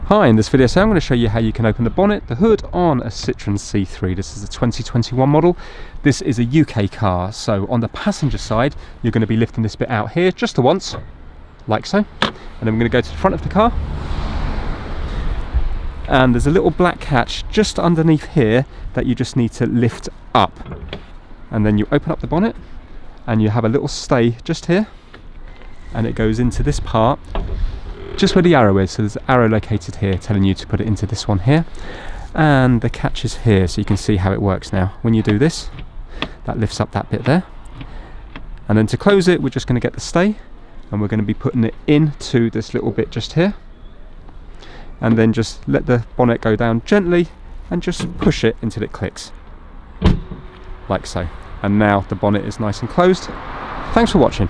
Hi, in this video I'm going to show you how you can open the bonnet, the hood on a Citroen C3. This is a 2021 model. This is a UK car, so on the passenger side you're going to be lifting this bit out here just the once, like so, and then we're going to go to the front of the car, and there's a little black hatch just underneath here that you just need to lift up, and then you open up the bonnet and you have a little stay just here, and it goes into this part just where the arrow is. So there's an arrow located here telling you to put it into this one here, and the catch is here, so you can see how it works now. When you do this, that lifts up that bit there, and then to close it we're just going to get the stay and we're going to be putting it into this little bit just here, and then just let the bonnet go down gently and just push it until it clicks, like so. And now the bonnet is nice and closed. Thanks for watching.